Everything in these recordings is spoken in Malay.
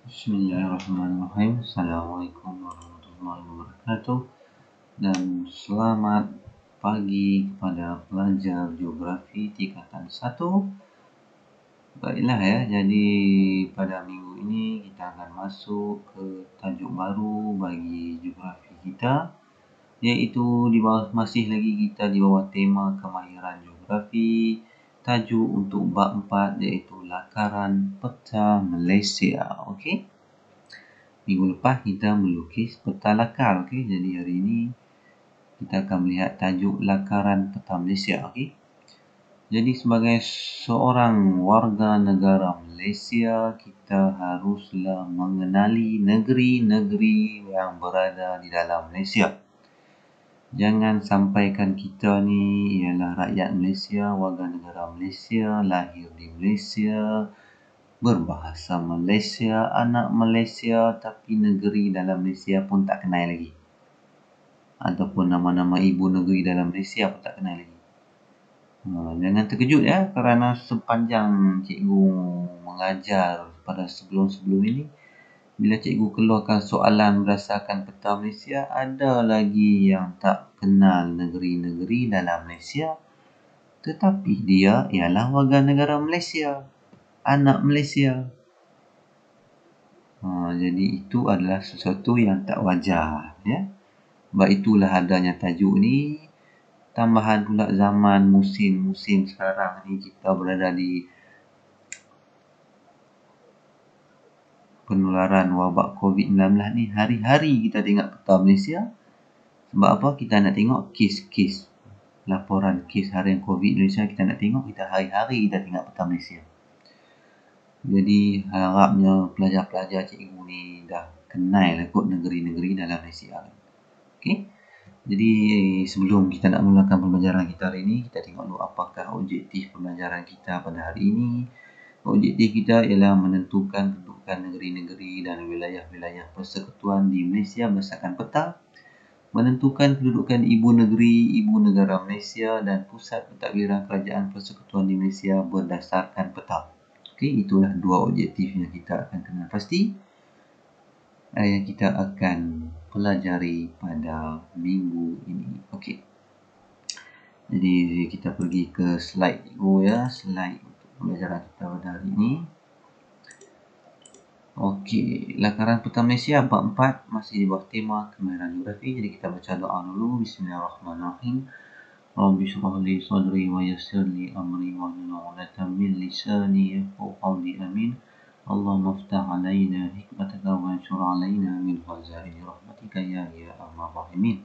Bismillahirrahmanirrahim. Assalamualaikum warahmatullahi wabarakatuh. Dan selamat pagi kepada pelajar geografi tingkatan 1. Baiklah ya, jadi pada minggu ini kita akan masuk ke tajuk baru bagi geografi kita, iaitu masih lagi kita di bawah tema kemahiran geografi. Tajuk untuk bab 4 iaitu lakaran peta Malaysia. Okey. Minggu lepas kita melukis peta lakar. Okey. Jadi hari ini kita akan melihat tajuk lakaran peta Malaysia. Okey. Jadi sebagai seorang warga negara Malaysia, kita haruslah mengenali negeri-negeri yang berada di dalam Malaysia. Jangan sampaikan kita ni ialah rakyat Malaysia, warga negara Malaysia, lahir di Malaysia, berbahasa Malaysia, anak Malaysia, tapi negeri dalam Malaysia pun tak kenal lagi. Ataupun nama-nama ibu negeri dalam Malaysia pun tak kenal lagi. Jangan terkejut ya, kerana sepanjang cikgu mengajar pada sebelum-sebelum ini, bila cikgu keluarkan soalan berdasarkan peta Malaysia, ada lagi yang tak kenal negeri-negeri dalam Malaysia, tetapi dia ialah warga negara Malaysia, anak Malaysia. Jadi itu adalah sesuatu yang tak wajar ya. Sebab itulah adanya tajuk ni. Tambahan pula zaman musim sekarang ni kita berada di penularan wabak COVID-19 ni. Hari-hari kita tengok peta Malaysia. Sebab apa? Kita nak tengok kes-kes, laporan kes harian COVID Malaysia. Kita nak tengok, kita hari-hari kita tengok peta Malaysia. Jadi harapnya pelajar-pelajar cikgu ni dah kenal lah kot negeri-negeri dalam Malaysia. Okey. Jadi sebelum kita nak mulakan pembelajaran kita hari ini, kita tengok dulu apakah objektif pembelajaran kita pada hari ini. Objektif kita ialah menentukan kedudukan negeri-negeri dan wilayah-wilayah persekutuan di Malaysia berdasarkan peta, menentukan kedudukan ibu negeri, ibu negara Malaysia dan pusat pentadbiran kerajaan persekutuan di Malaysia berdasarkan peta. Okey, itulah dua objektif yang kita akan kenal pasti yang kita akan pelajari pada minggu ini. Okey. Jadi kita pergi ke slide dulu ya, slide untuk pembelajaran kita pada hari ini. Okey, lakaran peta Malaysia bab 4 masih di bawah tema kemahiran geografi. Jadi kita baca doa dulu. Bismillahirrahmanirrahim. Rabbi shrah li sadri wa yassir li amri wahlul 'uqdatam min lisani yafqahu qawli. Amin. Allahumma iftah 'alaina hikmataka wa anshur 'alaina min khazaini rahmatika ya arhamar rahimin.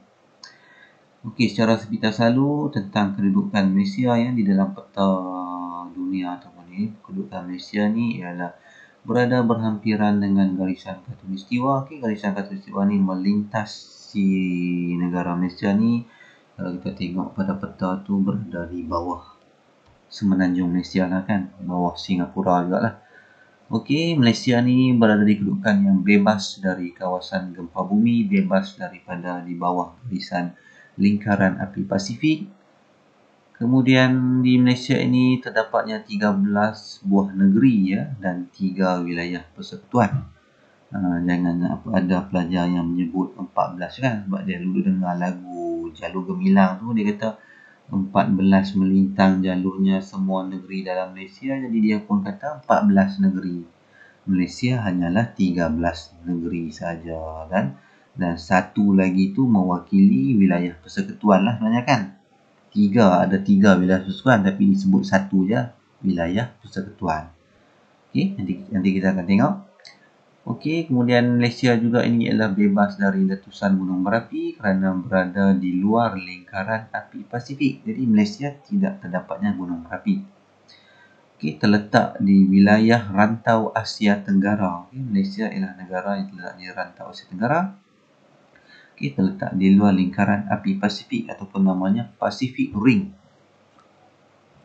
Okey, secara sepintas lalu tentang kedudukan Malaysia ya di dalam peta dunia ataupun ini. Kedudukan Malaysia ni ialah berada berhampiran dengan garisan khatulistiwa. Okey, garisan khatulistiwa ni melintasi negara Malaysia ni. Kalau kita tengok pada peta tu berada di bawah semenanjung Malaysia lah kan, bawah Singapura jugalah. Okey, Malaysia ni berada di kedudukan yang bebas dari kawasan gempa bumi, bebas daripada di bawah garisan lingkaran api Pasifik. Kemudian di Malaysia ini terdapatnya 13 buah negeri ya dan 3 wilayah persekutuan. Jangan ada pelajar yang menyebut 14 kan, sebab dia dulu dengar lagu Jalur Gemilang tu, dia kata 14 melintang jalurnya semua negeri dalam Malaysia. Jadi dia pun kata 14 negeri. Malaysia hanyalah 13 negeri saja kan. Dan satu lagi tu mewakili wilayah persekutuan lah sebenarnya kan. Ada tiga wilayah persekutuan tapi disebut satu je wilayah persekutuan. Okey, nanti kita akan tengok. Okey, kemudian Malaysia juga ini ialah bebas dari letusan gunung berapi kerana berada di luar lingkaran api Pasifik. Jadi Malaysia tidak terdapatnya gunung berapi. Okey, terletak di wilayah rantau Asia Tenggara. Okey, Malaysia ialah negara yang terletak di rantau Asia Tenggara. Okey, terletak di luar lingkaran api Pasifik ataupun namanya Pacific Ring.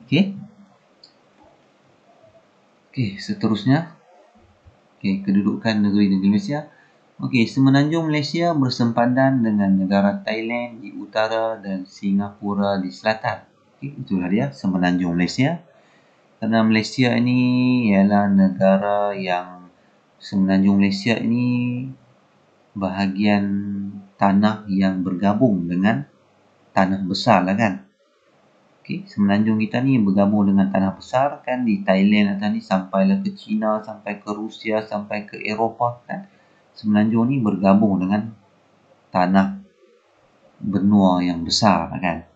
Okey. Okey, seterusnya. Okey, kedudukan negeri-negeri Malaysia. Okey, semenanjung Malaysia bersempadan dengan negara Thailand di utara dan Singapura di selatan. Okey, itulah dia semenanjung Malaysia. Kerana Malaysia ini ialah negara yang Semenanjung Malaysia ini bahagian tanah yang bergabung dengan tanah besar lah kan. Okay, semenanjung kita ni bergabung dengan tanah besar kan, di Thailand atas ni sampailah ke China, sampai ke Rusia, sampai ke Eropah kan. Semenanjung ni bergabung dengan tanah benua yang besar kan.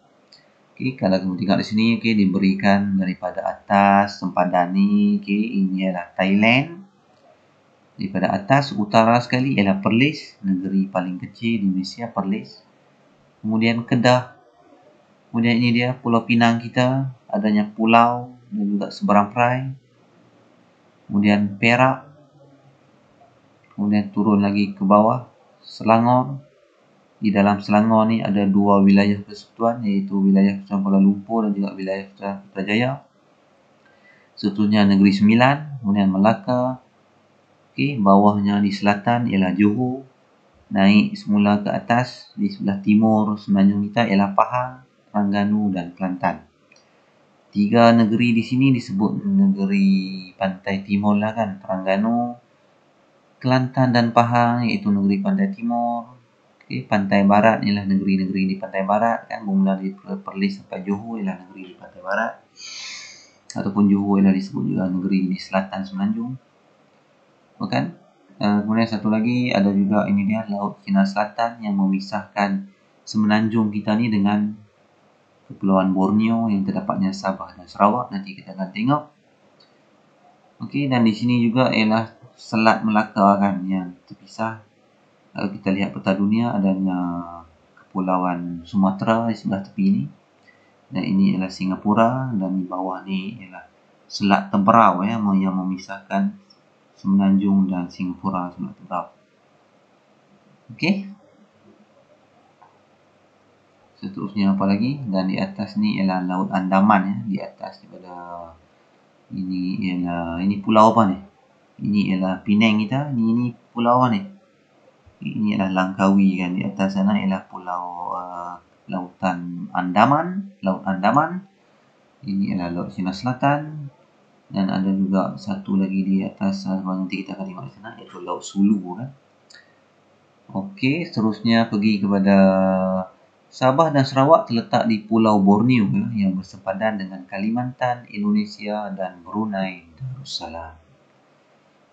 Okay, kalau kamu tengok di sini, okay, diberikan daripada atas sempadan ni, okay, ini adalah Thailand. Daripada atas utara sekali ialah Perlis, negeri paling kecil di Malaysia, Perlis. Kemudian Kedah. Kemudian ini dia Pulau Pinang kita, adanya pulau dan juga seberang perai. Kemudian Perak. Kemudian turun lagi ke bawah Selangor. Di dalam Selangor ni ada dua wilayah persekutuan, iaitu wilayah Persekutuan Kuala Lumpur dan juga wilayah Persekutuan Putrajaya. Seterusnya Negeri Sembilan, kemudian Melaka. Okey, bawahnya di selatan ialah Johor. Naik semula ke atas di sebelah timur semenanjung kita ialah Pahang, Terengganu dan Kelantan. Tiga negeri di sini disebut negeri pantai timur lah kan, Terengganu, Kelantan dan Pahang iaitu negeri pantai timur. Okay, pantai barat ialah negeri-negeri di pantai barat kan, bermula dari Perlis sampai Johor ialah negeri di pantai barat, ataupun Johor ialah disebut juga negeri di selatan semenanjung. Bukan? Kemudian satu lagi ada juga ini dia Laut Cina Selatan yang memisahkan semenanjung kita ni dengan Kepulauan Borneo yang terdapatnya Sabah dan Sarawak. Nanti kita akan tengok. Okey, dan di sini juga ialah Selat Melaka kan yang terpisah. Kalau kita lihat peta dunia, adanya Kepulauan Sumatera di sebelah tepi ini, dan ini ialah Singapura, dan di bawah ni ialah Selat Teberau yang memisahkan Semenanjung dan Singapura, Selat Teberau. Okey. Seterusnya apa lagi? Dan di atas ni ialah Laut Andaman ya, di atas daripada ini ialah, ini pulau apa ni? Ini ialah Penang kita, ini pulau apa ni? Ini adalah Langkawi kan, di atas sana ialah pulau Lautan Andaman, Laut Andaman. Ini adalah Laut Cina Selatan, dan ada juga satu lagi di atas, nanti kita akan tengok di sana, iaitu Laut Sulu kan. Okey, seterusnya pergi kepada Sabah dan Sarawak terletak di Pulau Borneo ya, yang bersepadan dengan Kalimantan, Indonesia dan Brunei Darussalam.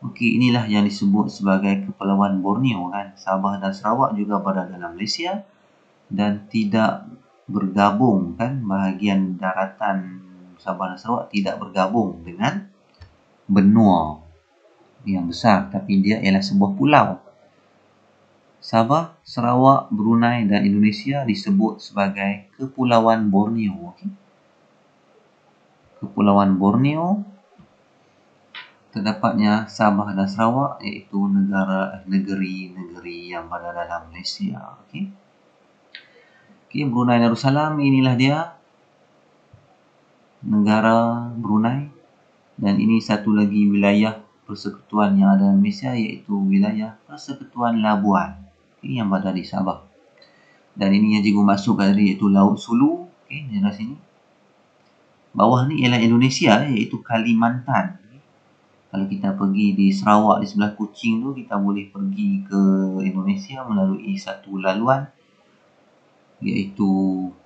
Okey, inilah yang disebut sebagai Kepulauan Borneo kan. Sabah dan Sarawak juga berada dalam Malaysia dan tidak bergabung kan, bahagian daratan Sabah dan Sarawak tidak bergabung dengan benua yang besar, tapi dia ialah sebuah pulau. Sabah, Sarawak, Brunei dan Indonesia disebut sebagai Kepulauan Borneo. Okay? Kepulauan Borneo terdapatnya Sabah dan Sarawak, iaitu negeri-negeri yang berada dalam Malaysia. Okey. Okey, Brunei Darussalam, inilah dia negara Brunei, dan ini satu lagi wilayah persekutuan yang ada di Malaysia, iaitu wilayah Persekutuan Labuan, okay, yang berada di Sabah. Dan ini yang cikgu masuk tadi, iaitu Laut Sulu. Okey, di sini. Bawah ni ialah Indonesia, iaitu Kalimantan. Kalau kita pergi di Sarawak, di sebelah Kuching tu, kita boleh pergi ke Indonesia melalui satu laluan, iaitu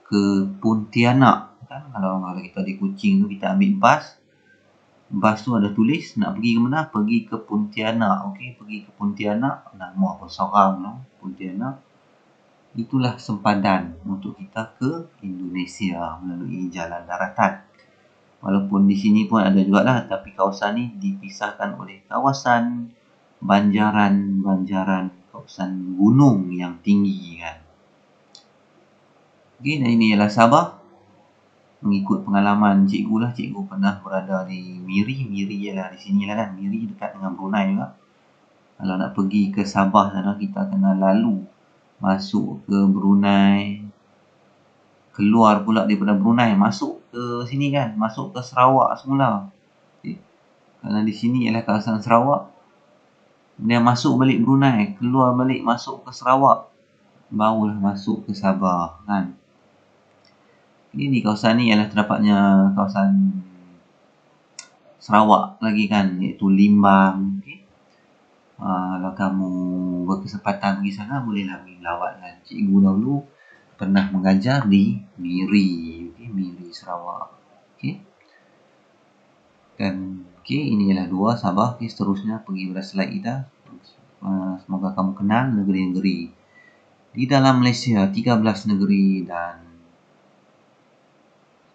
ke Pontianak. Kan? Kalau kita di Kuching tu, kita ambil bas. Bas tu ada tulis, nak pergi ke mana? Pergi ke Pontianak. Okey, pergi ke Pontianak. Nama apa seorang no? Pontianak. Itulah sempadan untuk kita ke Indonesia melalui jalan daratan. Walaupun di sini pun ada jugalah, tapi kawasan ni dipisahkan oleh kawasan banjaran, kawasan gunung yang tinggi kan. Okey, dan ini ialah Sabah. Mengikut pengalaman cikgu lah, cikgu pernah berada di Miri. Miri ialah di sini lah kan, Miri dekat dengan Brunei juga. Kalau nak pergi ke Sabah sana, kita kena lalu masuk ke Brunei, keluar pula daripada Brunei, masuk ke sini kan, masuk ke Sarawak semula. Okay. Kerana di sini ialah kawasan Sarawak, dia masuk balik Brunei, keluar balik masuk ke Sarawak, barulah masuk ke Sabah kan. Ini kawasan ni ialah terdapatnya kawasan Sarawak lagi kan, iaitu Limbang. Okay. Kalau kamu berkesempatan pergi sana, bolehlah pergi melawat dengan cikgu dahulu pernah mengajar di Miri, Miri Sarawak. Dan ini ialah 2 Sabah. Seterusnya pergi pada slide kita. Semoga kamu kenal negeri-negeri di dalam Malaysia, 13 negeri dan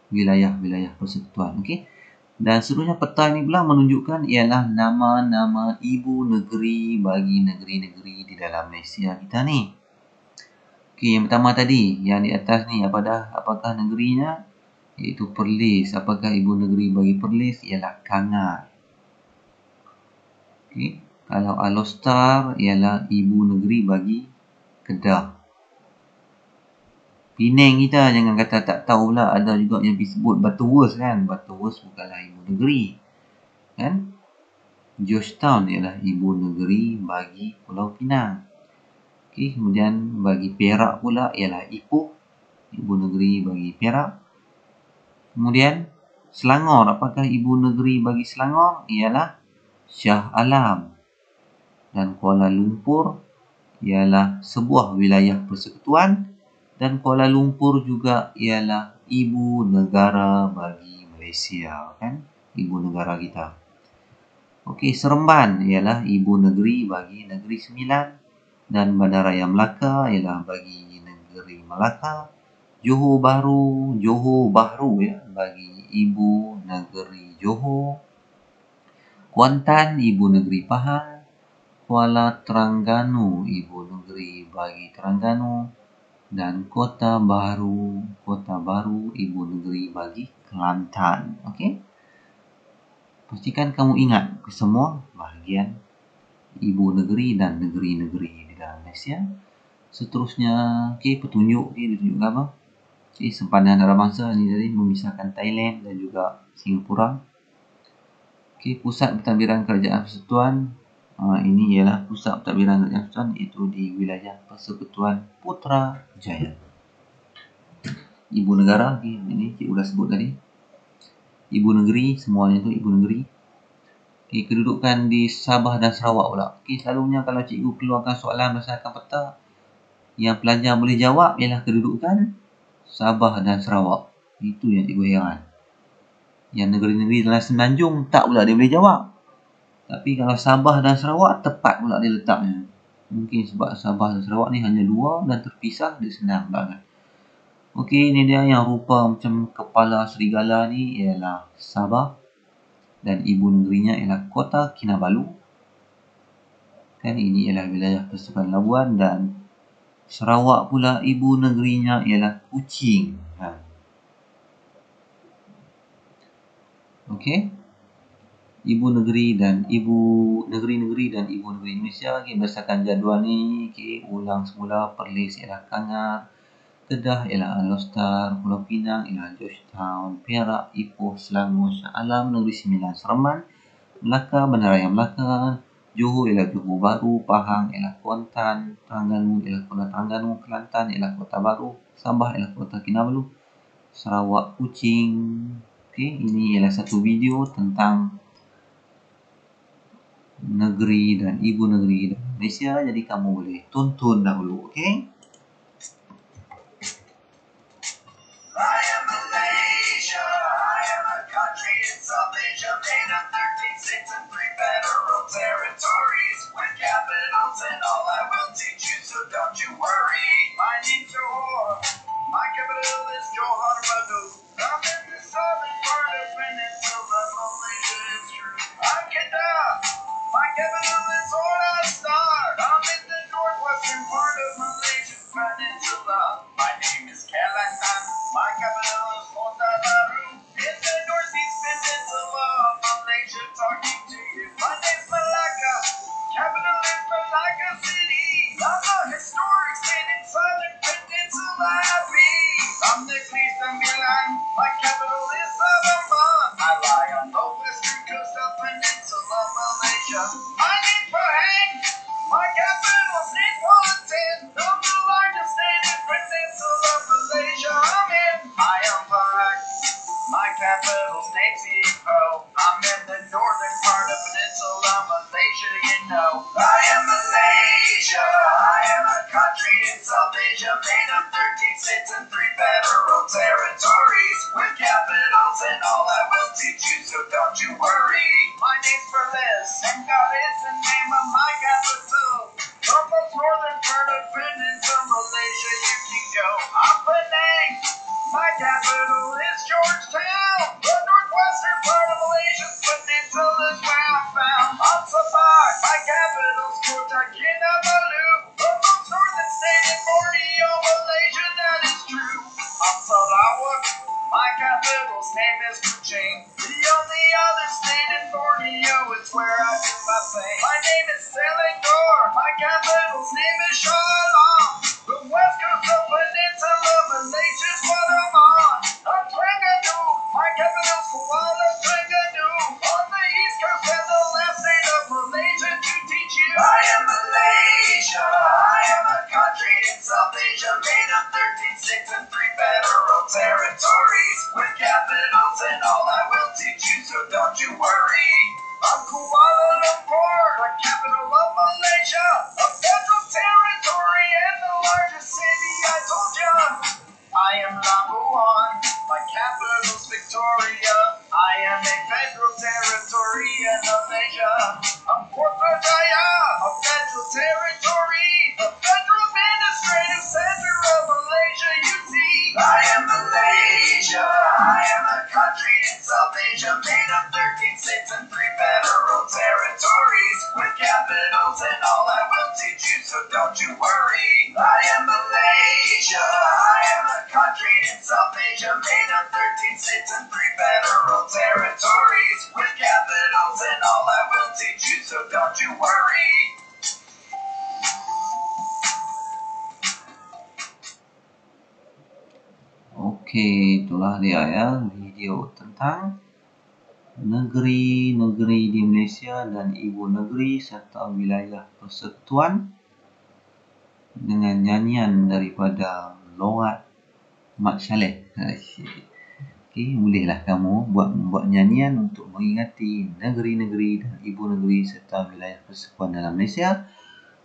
wilayah-wilayah persekutuan. Dan seterusnya peta ini pula menunjukkan ialah nama-nama ibu negeri bagi negeri-negeri di dalam Malaysia kita ni. Yang pertama tadi, yang di atas ni apakah negerinya? Iaitu Perlis. Apakah ibu negeri bagi Perlis? Ialah Kangat. Kalau Alostar ialah ibu negeri bagi Kedah. Penang kita jangan kata tak tahu pula, ada juga yang disebut Butterworth kan. Butterworth bukanlah ibu negeri kan. Georgetown ialah ibu negeri bagi Pulau Pinang. Kemudian bagi Perak pula ialah Ipoh, ibu negeri bagi Perak. Kemudian Selangor, apakah ibu negeri bagi Selangor? Ialah Shah Alam. Dan Kuala Lumpur ialah sebuah wilayah persekutuan, dan Kuala Lumpur juga ialah ibu negara bagi Malaysia kan, ibu negara kita. Seremban ialah ibu negeri bagi Negeri Sembilan, dan Bandaraya Melaka ialah bagi Negeri Melaka. Johor Bahru ya bagi ibu negeri Johor. Kuantan ibu negeri Pahang. Kuala Terengganu ibu negeri bagi Terengganu, dan Kota Baru ibu negeri bagi Kelantan. Pastikan kamu ingat semua bahagian ibu negeri dan negeri-negeri di dalam Malaysia. Seterusnya petunjuk ditunjuk apa? Sempadan antarabangsa ni tadi memisahkan Thailand dan juga Singapura. Pusat pentadbiran kerajaan persekutuan. Ini ialah pusat pentadbiran kerajaan persekutuan, iaitu di wilayah Persekutuan Putrajaya. Ibu negara, ini cikgu dah sebut tadi. Ibu negeri, semuanya tu ibu negeri. Kedudukan di Sabah dan Sarawak pula. Selalunya kalau cikgu keluarkan soalan berdasarkan peta, yang pelajar boleh jawab ialah kedudukan Sabah dan Sarawak. Itu yang cikgu heran. Yang negeri-negeri dalam Semenanjung tak pula dia boleh jawab. Tapi kalau Sabah dan Sarawak, tepat pula dia letaknya. Mungkin sebab Sabah dan Sarawak ni hanya 2 dan terpisah, dia senang banget. Ini dia yang rupa macam kepala serigala ni ialah Sabah, dan ibu negerinya ialah Kota Kinabalu. Ini ialah wilayah Persekutuan Labuan, dan Sarawak pula ibu negerinya ialah Kuching. Ibu negeri dan ibu negeri-negeri dan ibu negeri Indonesia. Berdasarkan jadual ni, ulang semula. Perlis ialah Kangar, Kedah ialah Alostar, Pulau Pinang ialah Georgetown, Perak, Ipoh, Selangor, Shah Alam, Negeri Sembilan, Seremban, Melaka, Bandaraya Melaka, Johor ialah Johor Bahru, Pahang ialah Kuantan, Terengganu ialah Kota Terengganu, Kelantan ialah Kota Baru, Sabah ialah Kota Kinabalu, Sarawak Kuching. Ini ialah satu video tentang negeri dan ibu negeri Malaysia, jadi kamu boleh tonton dahulu. I am Malaysia, I am a country in South Asia, made of 13 states and 3 federal territories, with capitals and all. I will teach you, so don't you worry. My name's Johor, my capital is Johor Bahru. I'm in the southern part of Peninsula Malaysia, it's true. I'm Kedah, my capital is Alostar. I'm in the northwestern part of Malaysia. I am Malaysia. I am a country in South Asia made of 13 states and 3 federal territories with capitals and all. I will teach you, so don't you worry. My name's Perlis, and God is the name of my capital. From the northern part of Peninsula Malaysia, you can go. I'm Penang. My capital is Georgetown. The northwestern part of Malaysia's peninsula is where I'm found. On Sabah, my capital's Kota Kinabalu. The most northern state in Borneo, Malaysia, that is true. On Sarawak, my capital's name is Kuching. The only other state in Borneo is where I do my thing. My name is Selangor. My capital's name is Shah Alam. The west coast of Peninsula Malaysia's what I'm on. I'm Terengganu. My capital's Kuala Terengganu. On the east coast and the last state of Malaysia to teach you. I am Malaysia. I am a country in South Asia made of 13 states and 3 federal territories with capitals and all. I will teach you, so don't you worry. I'm Kuala Lumpur, the capital of Malaysia, a federal territory and the largest city. I told ya. I am Labuan, my capital's Victoria. I am a federal territory in Malaysia. I'm Putrajaya, a federal territory, the federal administrative center of Malaysia, you see. I am Malaysia. I am a country in South Asia made of 13 states and 3 federal territories with capitals and all. I will teach you, so don't you worry. I am Malaysia. I am a country in South Asia made of 13 states and 3 federal territories with capitals and all. I will teach you, so don't you worry. Okey, itulah dia ya, video tentang negeri-negeri di Malaysia dan ibu negeri serta wilayah persekutuan dengan nyanyian daripada Lorat Mat Saleh. Okey, bolehlah kamu buat nyanyian untuk mengingati negeri-negeri dan ibu negeri serta wilayah persekutuan dalam Malaysia.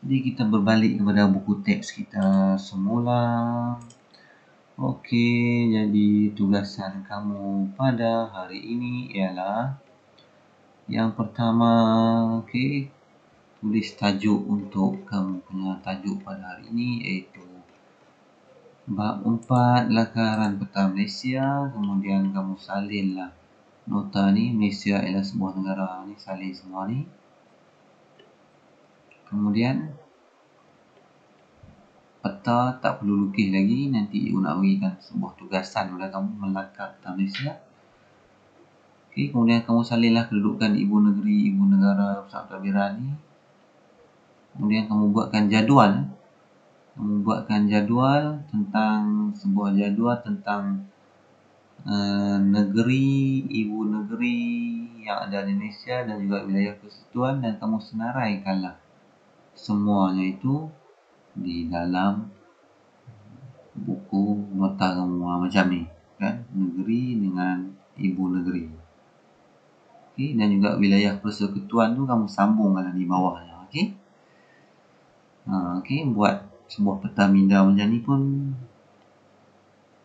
Jadi kita berbalik kepada buku teks kita semula. Okey, jadi tugasan kamu pada hari ini ialah yang pertama, okey, tulis tajuk untuk kamu punya tajuk pada hari ini iaitu Bab 4 Lakaran Peta Malaysia. Kemudian kamu salinlah nota ni, Malaysia ialah sebuah negara ni, salin semua ni. Kemudian peta tak perlu lukis lagi, nanti ibu nak berikan sebuah tugasan kepada kamu melakar peta Malaysia. Okey, kemudian kamu salinlah kedudukan ibu negeri, ibu negara, pusat pentadbiran ni. Kemudian kamu buatkan jadual. Kamu buatkan jadual tentang sebuah jadual tentang negeri, ibu negeri yang ada di Malaysia dan juga wilayah persekutuan, dan kamu senaraikanlah semuanya itu di dalam buku nota kamu macam ni kan, negeri dengan ibu negeri. Okey, dan juga wilayah persekutuan tu kamu sambunglah di bawahnya. Okey. Okey, buat sebuah peta minda macam ni pun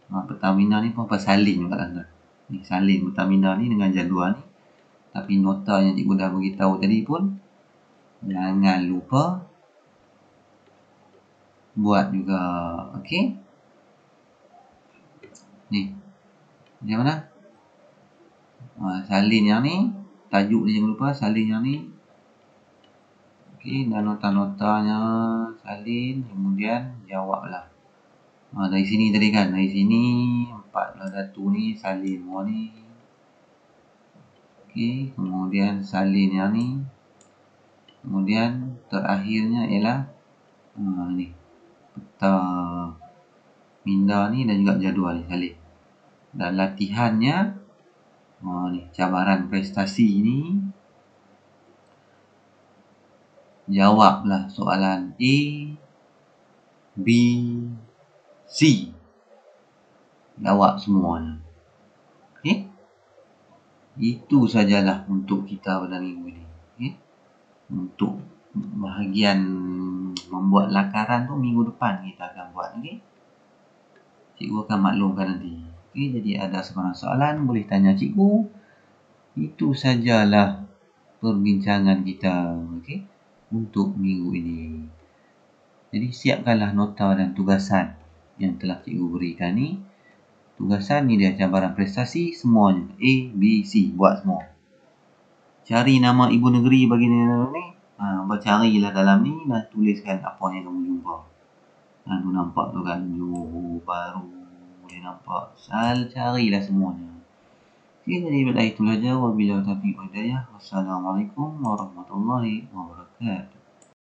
peta minda ni pun apa salin juga kan. Ni salin peta minda ni dengan jadual ni. Tapi nota yang cikgu dah beritahu tadi pun jangan lupa buat juga. Okey. Ni. Macam mana? Salin yang ni, tajuk ni jangan lupa salin yang ni. Okey, dan nota-notanya salin, kemudian jawablah. Dari sini tadi kan, dari sini 14 ni salin semua ni. Okey, kemudian salin yang ni. Kemudian terakhirnya ialah ni peta minda ni dan juga jadual ni salin. Dan latihannya ni cabaran prestasi ni, jawablah soalan A, B, C. Jawab semuanya. Okey? Itu sajalah untuk kita pada minggu ini. Okey? Untuk bahagian membuat lakaran tu minggu depan kita akan buat, okey? Cikgu akan maklumkan nanti. Okey, jadi ada sebarang soalan boleh tanya cikgu. Itu sajalah perbincangan kita, okey, untuk minggu ini. Jadi siapkanlah nota dan tugasan yang telah cikgu berikan ni. Tugasan ni dia cabaran prestasi semuanya. A, B, C. Buat semua. Cari nama ibu negeri bagi ni. Carilah dalam ni dan tuliskan apa yang kamu jumpa. Tu nampak tu kan, Johor Bahru. Boleh nampak. Carilah semuanya. Okay, jadi pada itu saja. Wabillahi taufiq wal hidayah. Wassalamualaikum warahmatullahi wabarakatuh.